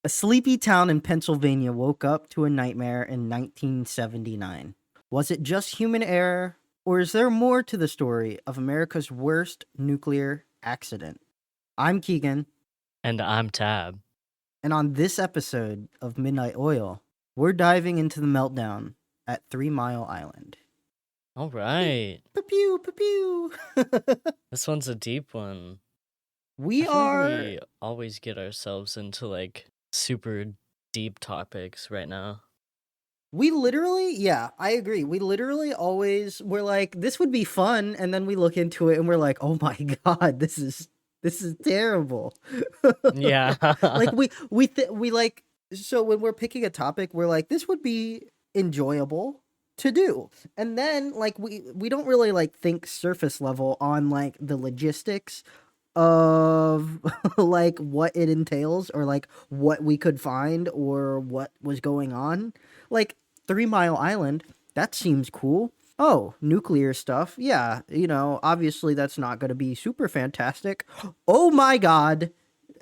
A sleepy town in Pennsylvania woke up to a nightmare in 1979. Was it just human error, or is there more to the story of America's worst nuclear accident? I'm Keegan, And I'm Tab. and on this episode of Midnight Oil, we're diving into the meltdown at 3 Mile Island. All right. Pew, pew, pew. This one's a deep one. I We feel like are. we always get ourselves into super deep topics right now. We literally, yeah, I agree. We literally always we're like, this would be fun, and then we look into it and we're like, oh my god, this is terrible. Yeah. Like we like so when we're picking a topic, we're like, this would be enjoyable to do, and then like we don't really like think surface level on like the logistics of like what it entails or like what we could find or what was going on. Like 3 Mile Island, that seems cool. Oh, nuclear stuff. Yeah, obviously that's not going to be super fantastic. Oh my god.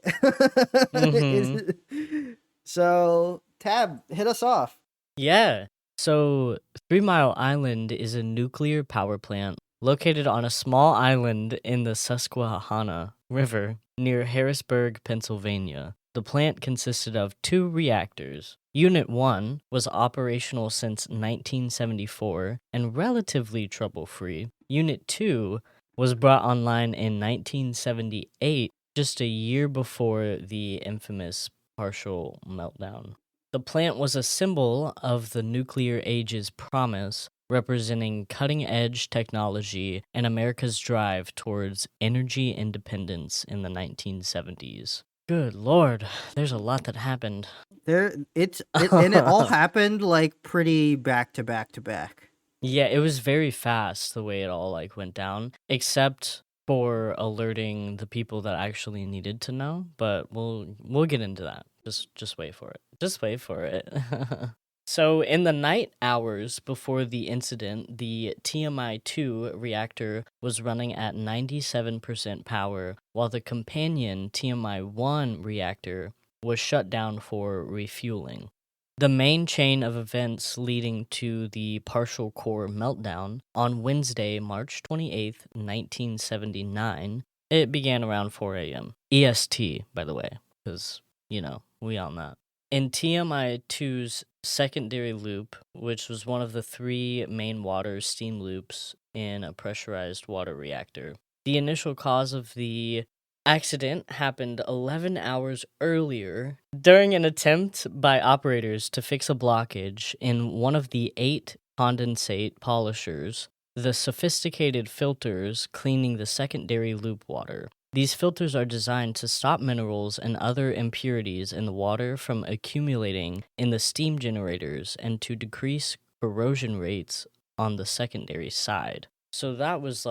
Mm-hmm. Is so Tab, hit us off. Yeah. So 3 Mile Island is a nuclear power plant located on a small island in the Susquehanna River near Harrisburg, Pennsylvania. The plant consisted of two reactors. Unit 1 was operational since 1974 and relatively trouble-free. Unit 2 was brought online in 1978, just a year before the infamous partial meltdown. The plant was a symbol of the nuclear age's promise, representing cutting-edge technology and America's drive towards energy independence in the 1970s. Good lord, there's a lot that happened. And it all happened like pretty back to back to back. Yeah, it was very fast the way it all went down, except for alerting the people that actually needed to know, but we'll get into that. Just wait for it. Just wait for it. So, in the night hours before the incident, the TMI-2 reactor was running at 97% power, while the companion TMI-1 reactor was shut down for refueling. The main chain of events leading to the partial core meltdown on Wednesday, March 28th, 1979, it began around 4 a.m. EST, by the way, because, we on that. In TMI-2's secondary loop, which was one of the three main water steam loops in a pressurized water reactor, the initial cause of the accident happened 11 hours earlier during an attempt by operators to fix a blockage in one of the 8 condensate polishers, the sophisticated filters cleaning the secondary loop water. These filters are designed to stop minerals and other impurities in the water from accumulating in the steam generators and to decrease corrosion rates on the secondary side. So that was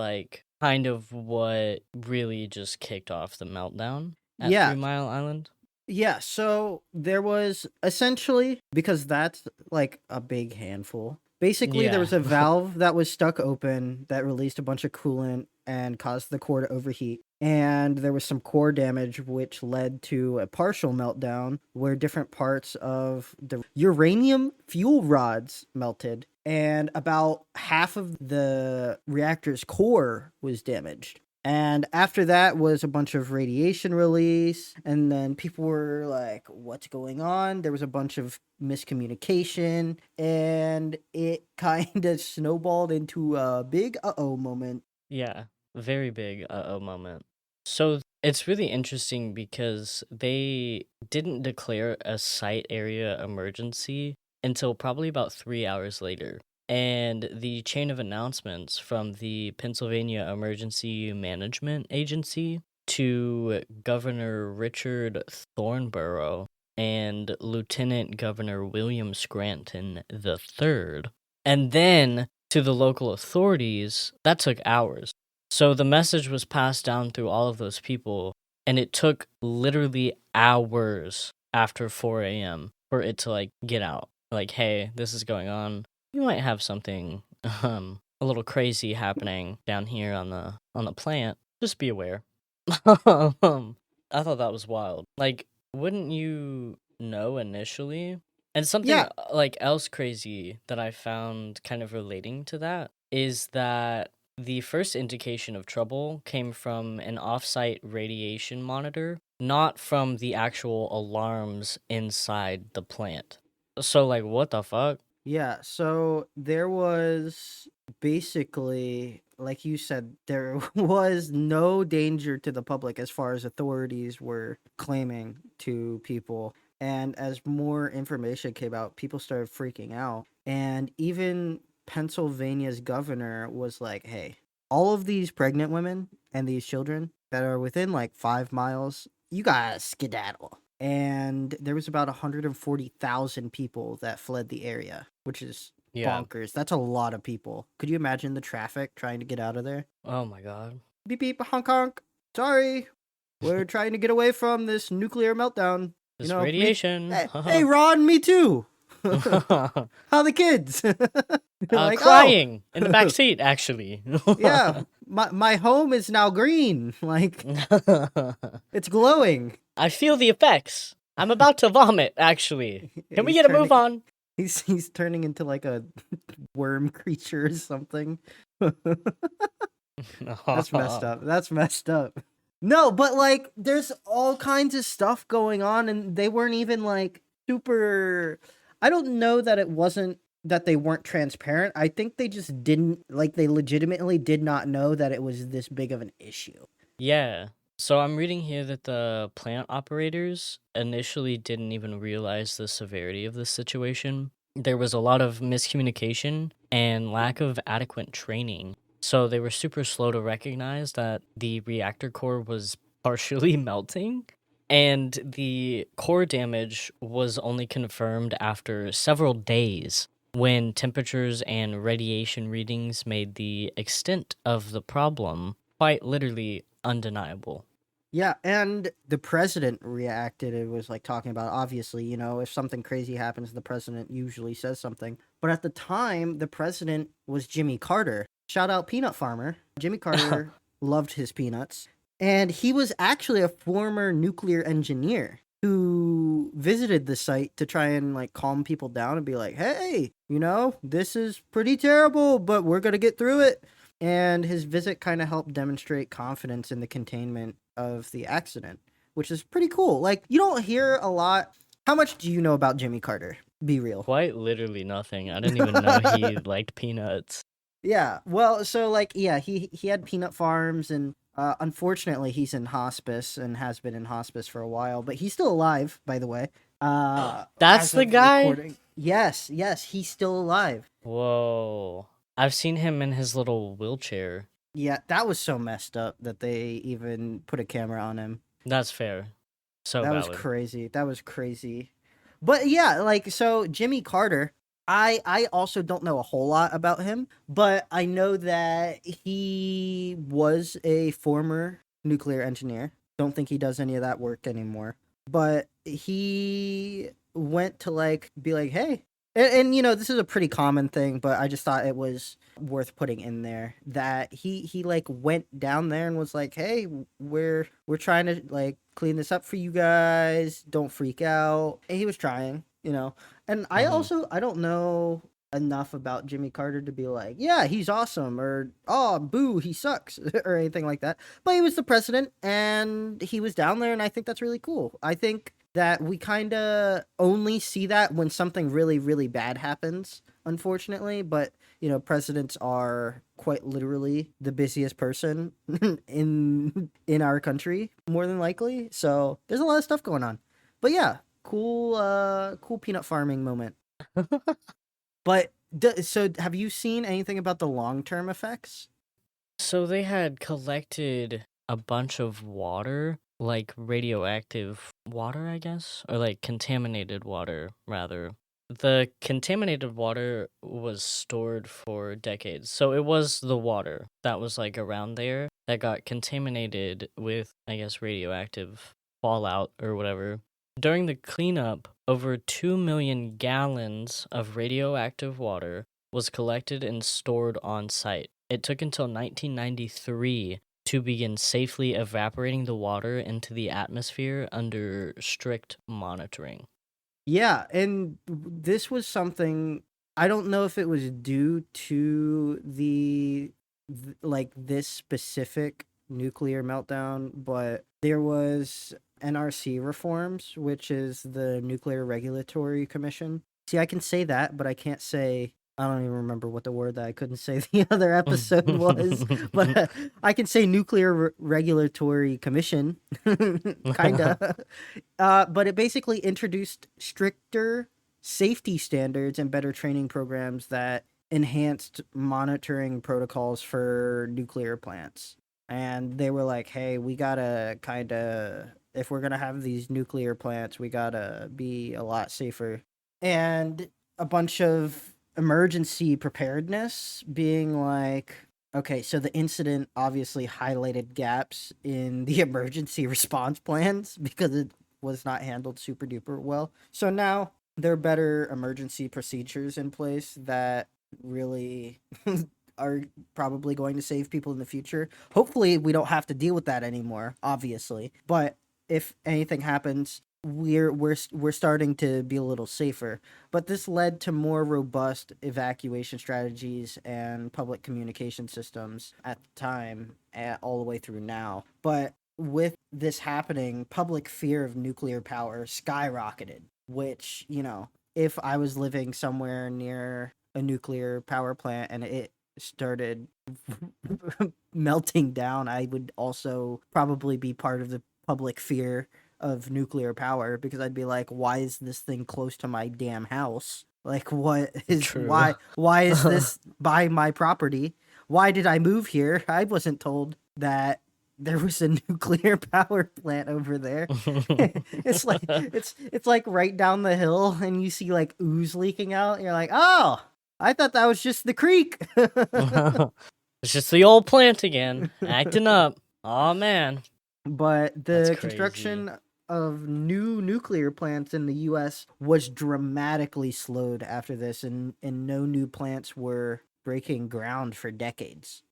kind of what really just kicked off the meltdown at Yeah. 3 Mile Island. Yeah, so there was essentially, because that's like a big handful. Basically, there Yeah. was a valve that was stuck open that released a bunch of coolant and caused the core to overheat. And there was some core damage, which led to a partial meltdown where different parts of the uranium fuel rods melted, and about half of the reactor's core was damaged. And after that was a bunch of radiation release, and then people were like, what's going on? There was a bunch of miscommunication, and it kind of snowballed into a big uh-oh moment. Yeah, very big uh-oh moment. So it's really interesting because they didn't declare a site area emergency until probably about 3 hours later. And the chain of announcements from the Pennsylvania Emergency Management Agency to Governor Richard Thornborough and Lieutenant Governor William Scranton III, and then to the local authorities, that took hours. So the message was passed down through all of those people, and it took literally hours after 4 a.m. for it to get out. Like, hey, this is going on. You might have something a little crazy happening down here on the plant. Just be aware. I thought that was wild. Wouldn't you know initially. And something Yeah, like else crazy that I found kind of relating to that is that the first indication of trouble came from an offsite radiation monitor, not from the actual alarms inside the plant. So, like, what the fuck? yeah. So there was basically, like you said, there was no danger to the public as far as authorities were claiming to people. And as more information came out, people started freaking out. And even Pennsylvania's governor was like, hey, all of these pregnant women and these children that are within like 5 miles, you gotta skedaddle. And there was about 140,000 people that fled the area, which is Yeah. bonkers. That's a lot of people. Could you imagine the traffic trying to get out of there? Oh my god. Beep beep, honk honk. Sorry, we're trying to get away from this nuclear meltdown. You This know, me. radiation. Hey, Ron, me too. How the kids? You're like, oh, Crying in the back seat, actually. yeah, my home is now green. Like it's glowing. I feel the effects. I'm about to vomit, actually. Can we He's get a move turning. on? He's turning into like a worm creature or something. That's messed up. That's messed up. No, but like there's all kinds of stuff going on and they weren't even like super. I don't know that it wasn't that they weren't transparent. I think they just didn't like they legitimately did not know that it was this big of an issue. Yeah. So I'm reading here that the plant operators initially didn't even realize the severity of the situation. There was a lot of miscommunication and lack of adequate training. So they were super slow to recognize that the reactor core was partially melting. And the core damage was only confirmed after several days when temperatures and radiation readings made the extent of the problem quite literally undeniable. Yeah, and the president reacted. It was like talking about obviously, if something crazy happens, the president usually says something. But at the time, the president was Jimmy Carter. Shout out Peanut Farmer. Jimmy Carter loved his peanuts. And he was actually a former nuclear engineer who visited the site to try and like calm people down and be like, hey, this is pretty terrible, but we're going to get through it. And his visit kind of helped demonstrate confidence in the containment of the accident, which is pretty cool. Like, you don't hear a lot. How much do you know about Jimmy Carter? Be real. Quite literally nothing. I didn't even know he liked peanuts. Yeah. Well, so like, yeah, he had peanut farms, and unfortunately, he's in hospice and has been in hospice for a while, but he's still alive, by the way. That's As the of guy? recording. Yes, he's still alive. Whoa. I've seen him in his little wheelchair. Yeah, that was so messed up that they even put a camera on him. That's fair. So That was valid. crazy. That was crazy. But yeah, like so Jimmy Carter, I also don't know a whole lot about him, but I know that he was a former nuclear engineer. Don't think he does any of that work anymore. But he went to like be like, "Hey." And this is a pretty common thing, but I just thought it was worth putting in there that he like went down there and was like, "Hey, we're trying to like clean this up for you guys. Don't freak out." And he was trying. And Hmm. I don't know enough about Jimmy Carter to be like, "Yeah, he's awesome," or "Oh, boo, he sucks," or anything like that. But he was the president and he was down there, and I think that's really cool. I think that we kind of only see that when something really really bad happens, unfortunately, but presidents are quite literally the busiest person in our country, more than likely. So there's a lot of stuff going on. But yeah, cool peanut farming moment. But so have you seen anything about the long-term effects? So they had collected a bunch of water, like radioactive water, I guess, or like contaminated water, rather. The contaminated water was stored for decades. So it was the water that was like around there that got contaminated with, I guess, radioactive fallout or whatever. During the cleanup, over 2 million gallons of radioactive water was collected and stored on site. It took until 1993 to begin safely evaporating the water into the atmosphere under strict monitoring. Yeah, and this was something I don't know if it was due to like this specific nuclear meltdown, but there was NRC reforms, which is the Nuclear Regulatory Commission. See, I can say that, but I can't say I don't even remember what the word that I couldn't say the other episode was, but I can say Regulatory Commission, kinda. But it basically introduced stricter safety standards and better training programs that enhanced monitoring protocols for nuclear plants. And they were like, hey, we gotta kind of, if we're gonna have these nuclear plants, we gotta be a lot safer. And a bunch of emergency preparedness being like, okay, so the incident obviously highlighted gaps in the emergency response plans because it was not handled super duper well. So now there are better emergency procedures in place that really are probably going to save people in the future. Hopefully, we don't have to deal with that anymore, obviously. But if anything happens, we're starting to be a little safer. But this led to more robust evacuation strategies and public communication systems at the time, all the way through now. But with this happening, public fear of nuclear power skyrocketed, which, if I was living somewhere near a nuclear power plant and it started melting down, I would also probably be part of the public fear of nuclear power because I'd be like, why is this thing close to my damn house? Like, what is True. why is this by my property? Why did I move here? I wasn't told that there was a nuclear power plant over there. It's like right down the hill and you see like ooze leaking out and you're like, "Oh, I thought that was just the creek." It's just the old plant again, acting up. Oh man, But that's the crazy. construction of new nuclear plants in the US was dramatically slowed after this, and no new plants were breaking ground for decades.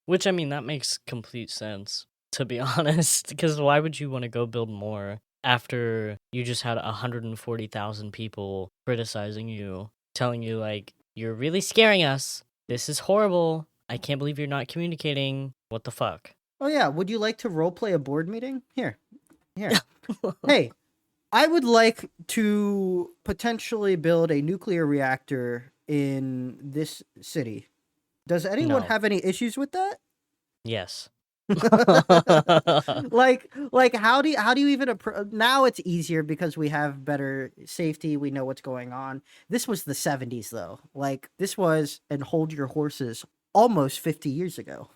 Which I mean, that makes complete sense, to be honest. Because why would you want to go build more after you just had 140,000 people criticizing you, telling you like you're really scaring us. This is horrible. I can't believe you're not communicating. What the fuck? Oh yeah, would you like to role play a board meeting? Here. Hey, I would like to potentially build a nuclear reactor in this city. Does anyone No. have any issues with that? Yes. Like how do you even now it's easier because we have better safety, we know what's going on. This was the 70s though. Like this was, and hold your horses, almost 50 years ago.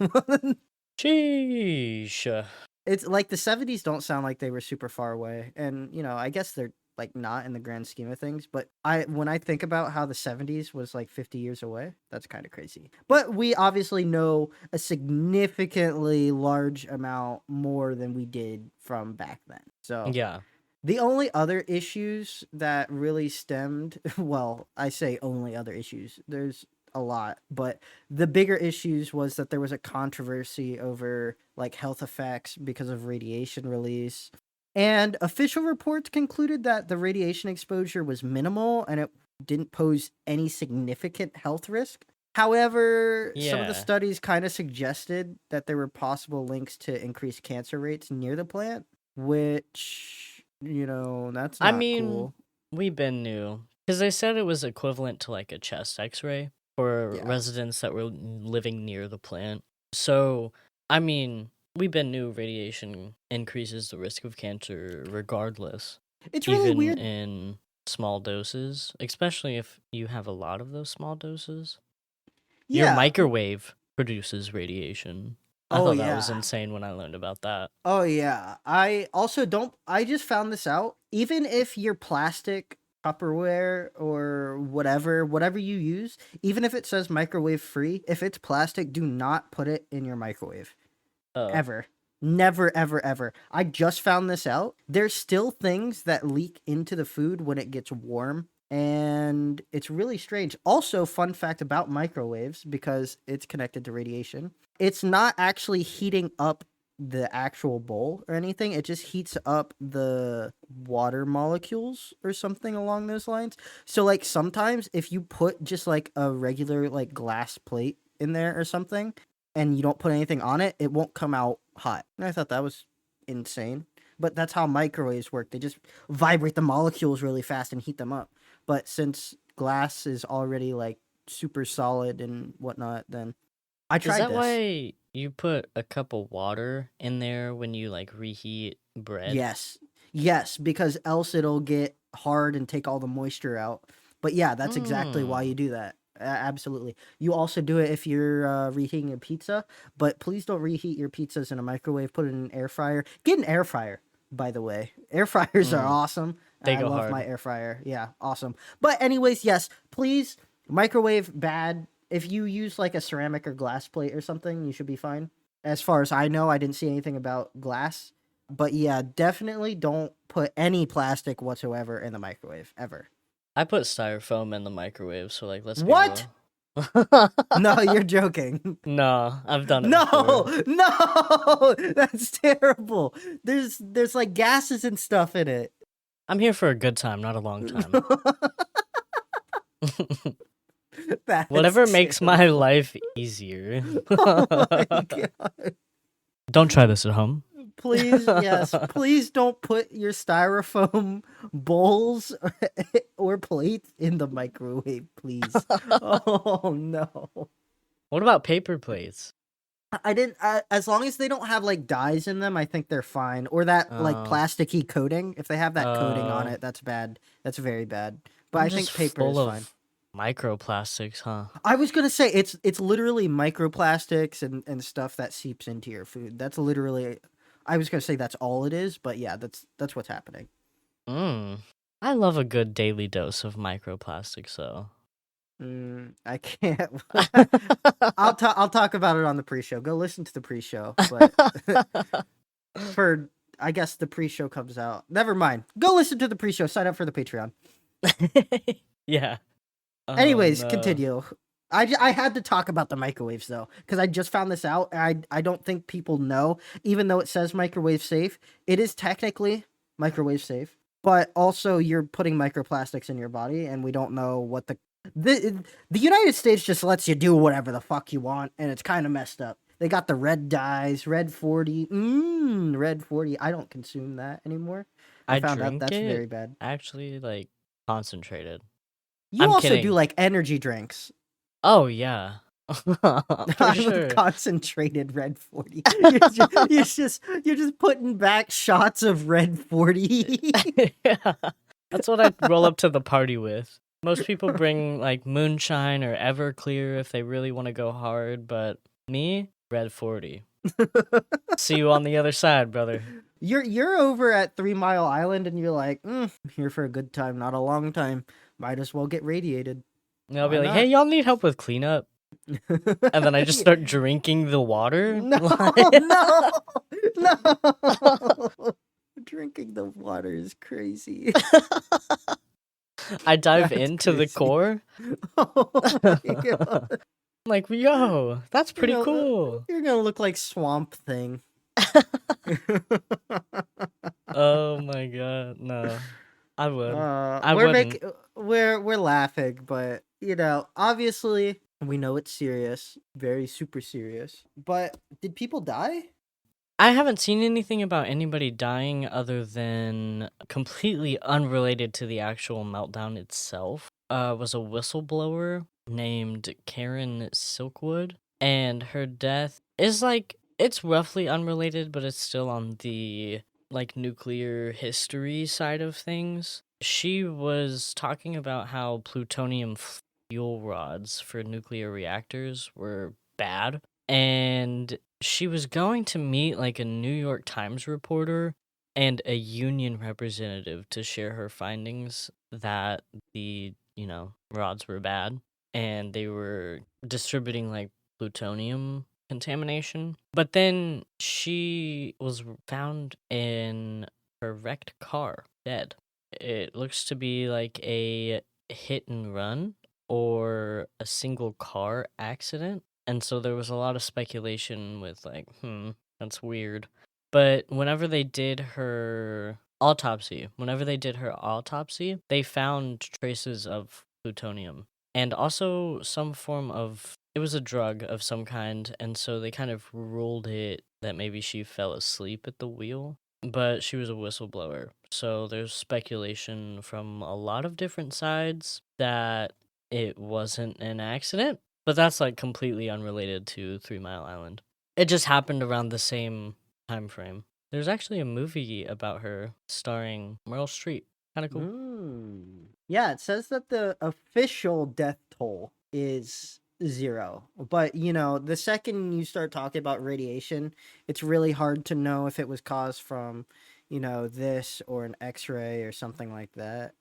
Sheesh. It's like the 70s don't sound like they were super far away, and I guess they're like not in the grand scheme of things, but I when I think about how the 70s was like 50 years away, that's kind of crazy. But we obviously know a significantly large amount more than we did from back then. So Yeah. the only other issues that really stemmed, well, I say only other issues. There's a lot, but the bigger issues was that there was a controversy over like health effects because of radiation release. And official reports concluded that the radiation exposure was minimal and it didn't pose any significant health risk. However, some of the Yeah. studies kind of suggested that there were possible links to increased cancer rates near the plant, which, that's I not mean, cool. we been new because they said it was equivalent to like a chest X-ray for Yeah. residents that were living near the plant. So, I mean, we been new radiation increases the risk of cancer regardless, It's really even weird. in small doses, especially if you have a lot of those small doses. Your Yeah. microwave produces radiation. I Oh, thought that was yeah. insane when I learned about that. Oh, yeah. I also don't. I just found this out. Even if your plastic Tupperware or whatever you use, even if it says microwave free, if it's plastic, do not put it in your microwave. Oh, Ever. Never, ever, ever. I just found this out. There's still things that leak into the food when it gets warm. And it's really strange. Also, fun fact about microwaves, because it's connected to radiation, it's not actually heating up the actual bowl or anything. It just heats up the water molecules or something along those lines. So like sometimes if you put just like a regular like glass plate in there or something and you don't put anything on it, it won't come out hot. And I thought that was insane. But that's how microwaves work. They just vibrate the molecules really fast and heat them up. But since glass is already like super solid and whatnot, then I Is tried that this. why you put a cup of water in there when you like reheat bread? Yes. Yes, because else it'll get hard and take all the moisture out. But yeah, that's exactly why Mm. you do that. Absolutely. You also do it if you're reheating a pizza, but please don't reheat your pizzas in a microwave. Put it in an air fryer. Get an air fryer, by the way. Air fryers are Mm. awesome. They I go love my hard. air fryer. Yeah, awesome. But anyways, yes, please microwave bad. If you use like a ceramic or glass plate or something, you should be fine. As far as I know, I didn't see anything about glass. But yeah, definitely don't put any plastic whatsoever in the microwave ever. I put styrofoam in the microwave, so like let's be What? real. No, you're joking. No, I've done it No, before. no, that's terrible. There's like gases and stuff in it. I'm here for a good time, not a long time. That's Whatever makes my terrible. life easier. Oh my god. Don't try this at home. Please, yes, please don't put your styrofoam bowls or plates in the microwave, please. Oh no. What about paper plates? I didn't. As long as they don't have like dyes in them, I think they're fine. Or that like Uh, plasticky coating. If they have that coating on uh, it, that's bad. That's very bad. But I'm I just think paper full is fine. of microplastics, huh? I was gonna say it's literally microplastics and stuff that seeps into your food. That's literally. I was gonna say that's all it is, but yeah, that's what's happening. Mm. I love a good daily dose of microplastics, though. I can't. I'll talk about it on the pre-show. Go listen to the pre-show. But for I guess the pre-show comes out. Never mind. Go listen to the pre-show. Sign up for the Patreon. Yeah. Oh Anyways, no. continue. I had to talk about the microwaves though because I just found this out. I don't think people know, even though it says microwave safe, it is technically microwave safe. But also, you're putting microplastics in your body, and we don't know what the United States just lets you do whatever the fuck you want, and it's kind of messed up. They got the red dyes, red 40. Red 40. I don't consume that anymore. I I found out drink that's it very bad. actually like concentrated. You I'm also do kidding. like energy drinks. Oh yeah. For I'm a sure. concentrated red 40. You're just putting back shots of red 40. Yeah. That's what I roll up to the party with. Most people bring like moonshine or Everclear if they really want to go hard, but me, Red 40. See you on the other side, brother. You're over at 3 Mile Island and you're like, I'm here for a good time, not a long time. Might as well get radiated. And I'll be Why like, hey, not? y'all need help with cleanup? And then I just Yeah. start drinking the water. No, no, no. Drinking the water is crazy. I dive That's into the crazy. core. Oh my I'm god. like, yo, that's You're pretty gonna, cool. you're gonna look like Swamp Thing. Oh my god, no. I would. I We're wouldn't. making we're laughing, but obviously we know it's serious, very super serious. But did people die? I haven't seen anything about anybody dying other than completely unrelated to the actual meltdown itself. Was a whistleblower named Karen Silkwood, and her death is like it's roughly unrelated, but it's still on the like nuclear history side of things. She was talking about how plutonium fuel rods for nuclear reactors were bad, and she was going to meet like a New York Times reporter and a union representative to share her findings that the, rods were bad and they were distributing like plutonium contamination. But then she was found in her wrecked car, dead. It looks to be like a hit and run or a single car accident. And so there was a lot of speculation with like, that's weird. But whenever they did her autopsy, they found traces of plutonium and also some form of it was a drug of some kind, and so they kind of ruled it that maybe she fell asleep at the wheel. But she was a whistleblower, so there's speculation from a lot of different sides that it wasn't an accident, but that's like completely unrelated to 3 Mile Island. It just happened around the same time frame. There's actually a movie about her starring Meryl Streep. Kind of cool. Yeah, it says that the official death toll is 0. But, the second you start talking about radiation, it's really hard to know if it was caused from, this or an x-ray or something like that.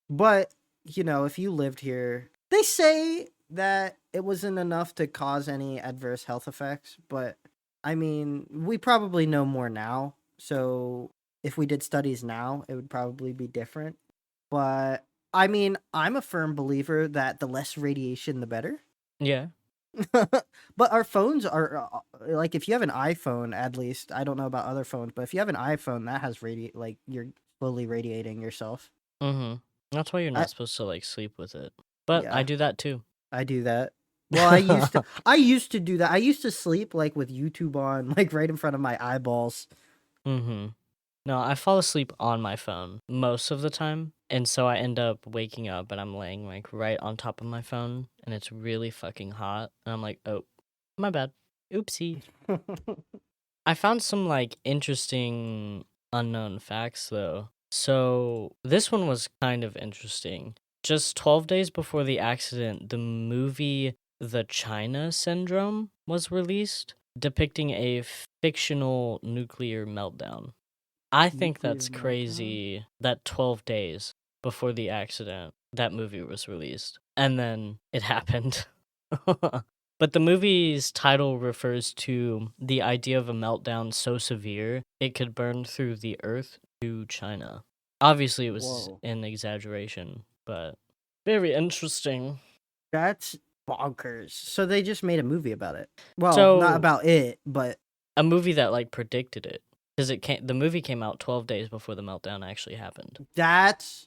But, if you lived here, they say that it wasn't enough to cause any adverse health effects, but I mean, we probably know more now. So if we did studies now, it would probably be different. But I mean, I'm a firm believer that the less radiation, the better. Yeah. But our phones are like, if you have an iPhone, at least I don't know about other phones, but if you have an iPhone that has like you're slowly radiating yourself. Mm-hmm. That's why you're I not supposed to like sleep with it. But I Yeah, do that too. I do that. Well, I used to do that. I used to sleep like with YouTube on, like right in front of my eyeballs. Mm-hmm. No, I fall asleep on my phone most of the time. And so I end up waking up and I'm laying like right on top of my phone and it's really fucking hot. And I'm like, oh, my bad. Oopsie. I found some like interesting unknown facts though. So this one was kind of interesting. Just 12 days before the accident, the movie The China Syndrome was released, depicting a fictional nuclear meltdown. I think Nuclear that's meltdown. crazy that 12 days before the accident, that movie was released. And then it happened. But the movie's title refers to the idea of a meltdown so severe it could burn through the earth to China. Obviously, it was Whoa, an exaggeration, but very interesting. that's bonkers. So they just made a movie about it. Well, not So, about it, but a movie that like predicted it because the movie came out 12 days before the meltdown actually happened. that's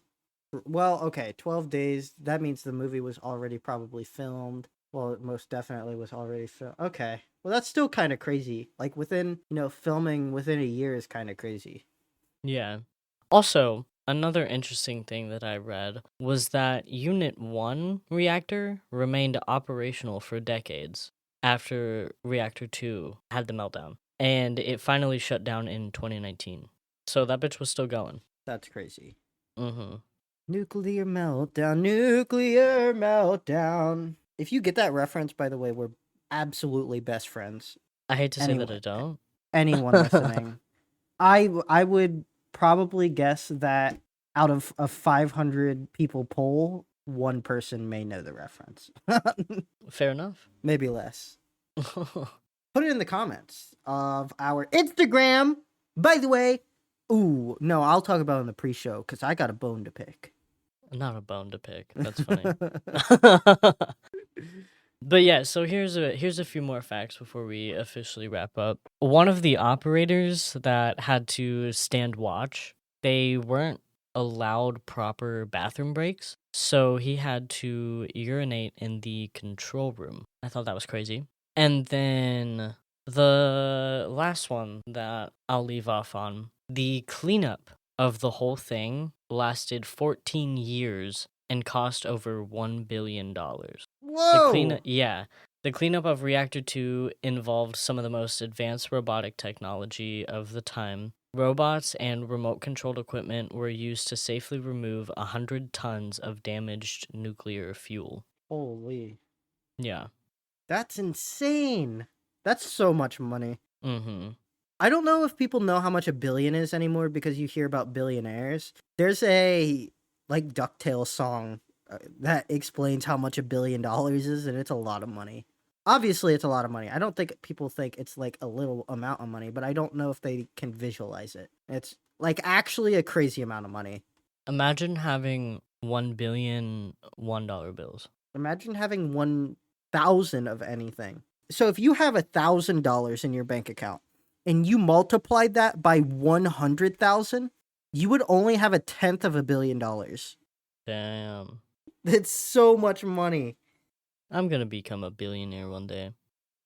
well, okay. 12 days. That means the movie was already probably filmed. Well, it most definitely was already filmed. Okay. Well, that's still kind of crazy. Like within, filming within a year is kind of crazy. Yeah. Also, another interesting thing that I read was that Unit 1 reactor remained operational for decades after Reactor 2 had the meltdown, and it finally shut down in 2019. So that bitch was still going. That's crazy. Mm-hmm. Nuclear meltdown, nuclear meltdown. If you get that reference, by the way, we're absolutely best friends. I hate to say that Anyone, I don't. anyone listening, I would probably guess that out of a 500 people poll, one person may know the reference. Fair enough. Maybe less. Put it in the comments of our Instagram. By the way, ooh, no, I'll talk about it in the pre-show because I got a bone to pick. Not a bone to pick. That's funny. But yeah, so here's a few more facts before we officially wrap up. One of the operators that had to stand watch, they weren't allowed proper bathroom breaks, so he had to urinate in the control room. I thought that was crazy. And then the last one that I'll leave off on, the cleanup of the whole thing lasted 14 years and cost over $1 billion. Whoa! The cleanup of Reactor 2 involved some of the most advanced robotic technology of the time. Robots and remote controlled equipment were used to safely remove 100 tons of damaged nuclear fuel. Holy. Yeah. That's insane. That's so much money. Mm-hmm. I don't know if people know how much a billion is anymore because you hear about billionaires. There's a like DuckTales song that explains how much $1 billion is, and it's a lot of money. Obviously, it's a lot of money. I don't think people think it's like a little amount of money, but I don't know if they can visualize it. It's like actually a crazy amount of money. Imagine having 1 billion $1 bills. Imagine having 1,000 of anything. So if you have $1,000 in your bank account, and you multiplied that by 100,000, you would only have 1/10 of $1 billion. Damn. That's so much money. I'm gonna become a billionaire one day.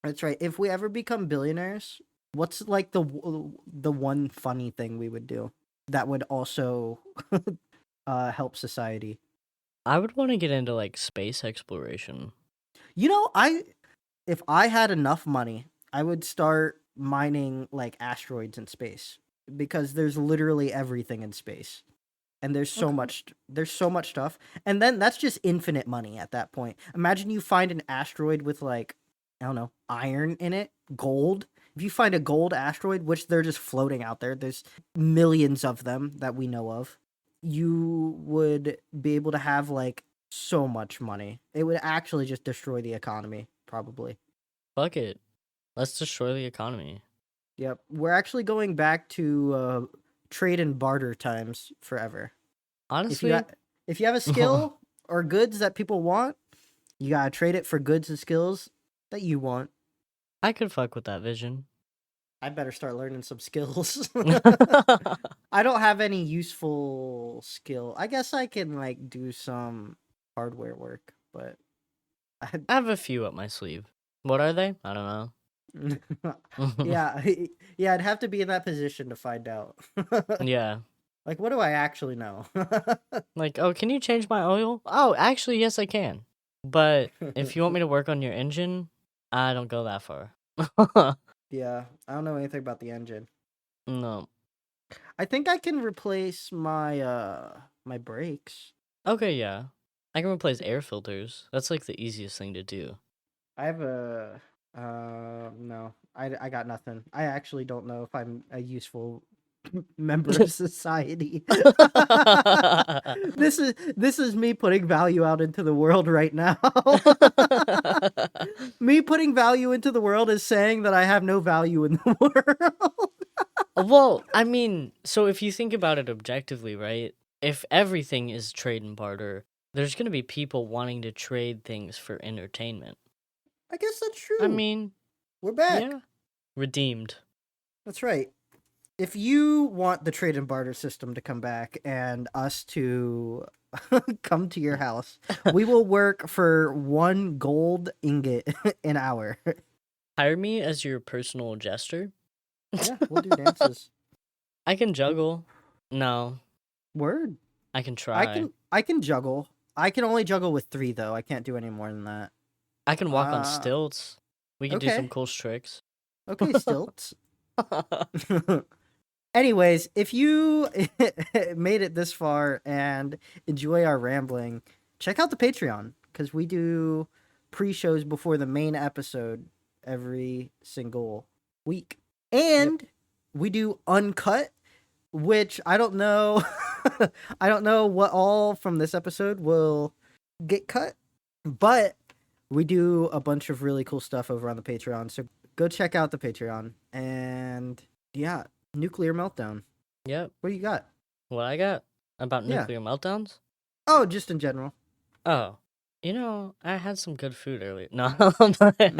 That's right. If we ever become billionaires, what's like the one funny thing we would do that would also help society? I would want to get into like space exploration. You know, if I had enough money, I would start mining like asteroids in space because there's literally everything in space. And Okay. there's so much stuff. And then that's just infinite money at that point. Imagine you find an asteroid with like, I don't know, iron in it, gold. If you find a gold asteroid, which they're just floating out there's millions of them that we know of, you would be able to have like so much money. It would actually just destroy the economy, probably. Fuck it. Let's destroy the economy. Yep. We're actually going back to trade and barter times forever. If you Honestly, got if you have a skill or goods that people want, you gotta trade it for goods and skills that you want. I could fuck with that vision. I better start learning some skills. I don't have any useful skill. I guess I can like do some hardware work, but I, I have a few up my sleeve. What are they? I don't know. yeah, yeah, I'd have to be in that position to find out. Yeah. Like, what do I actually know? Like, oh, can you change my oil? Oh, actually, yes, I can. But if you want me to work on your engine, I don't go that far. Yeah, I don't know anything about the engine. No. I think I can replace my my brakes. Okay, yeah. I can replace air filters. That's like the easiest thing to do. I have a no. I got nothing. I actually don't know if I'm a useful member of society. This is me putting value out into the world right now. Me putting value into the world is saying that I have no value in the world. Well, I mean, so if you think about it objectively, right? If everything is trade and barter, there's going to be people wanting to trade things for entertainment. I guess that's I true. mean, We're back. yeah. Redeemed. That's right. If you want the trade and barter system to come back and us to come to your house, we will work for 1 gold ingot an hour. Hire me as your personal jester. Yeah, we'll do dances. I can juggle. No, Word. I can I try. can I can juggle. I can only juggle with 3 though. I can't do any more than that. I can walk on Uh stilts. We could do some okay. cool tricks. Okay, stilts. Anyways, if you made it this far and enjoy our rambling, check out the Patreon because we do pre-shows before the main episode every single week. Yep. And we do uncut, which I don't know I don't know what all from this episode will get cut, but we do a bunch of really cool stuff over on the Patreon. So go check out the Patreon. And yeah, nuclear meltdown. Yep. What do you got? What I got about Yeah. nuclear meltdowns? Oh, just in general. Oh, I had some good food earlier. No, I'm playing.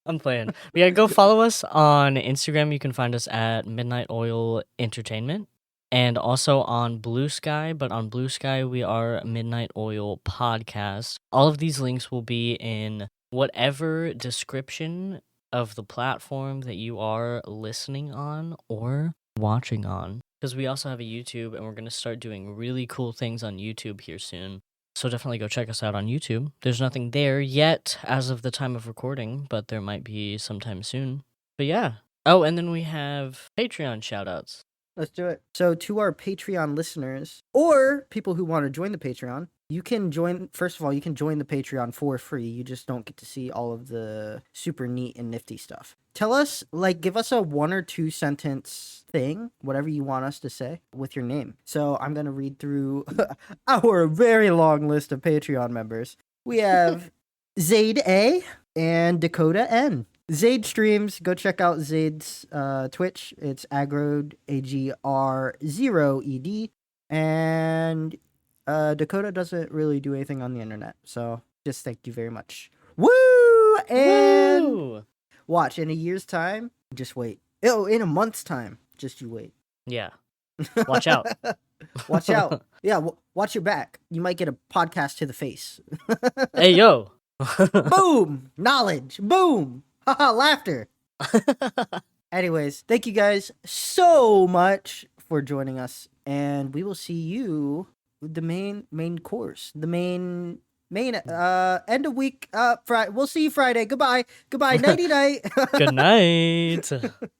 I'm playing. But yeah, go follow us on Instagram. You can find us at Midnight Oil Entertainment. And also on BlueSky, but on BlueSky we are Midnight Oil Podcast. All of these links will be in whatever description of the platform that you are listening on or watching on. Because we also have a YouTube and we're going to start doing really cool things on YouTube here soon. So definitely go check us out on YouTube. There's nothing there yet as of the time of recording, but there might be sometime soon. But yeah. Oh, and then we have Patreon shoutouts. Let's do it. So, to our Patreon listeners or people who want to join the Patreon, you can join. First of all, you can join the Patreon for free. You just don't get to see all of the super neat and nifty stuff. Tell us, give us a 1 or 2 sentence thing, whatever you want us to say with your name. So, I'm going to read through our very long list of Patreon members. We have Zaid A and Dakota N. Zaid streams. Go check out Zaid's Twitch. It's Agrod AGR0ED. And Dakota doesn't really do anything on the internet. So just thank you very much. Woo! And Woo! watch in a year's time, Just wait. Oh, in a month's time. Just you wait. Yeah. Watch out. Watch out. Yeah, watch your back. You might get a podcast to the face. Hey, yo. Boom! Knowledge. Boom! Haha, laughter. Anyways, thank you guys so much for joining us, and we will see you with the main course, the main end of week. Friday. We'll see you Friday. Goodbye. Nighty night. Good night.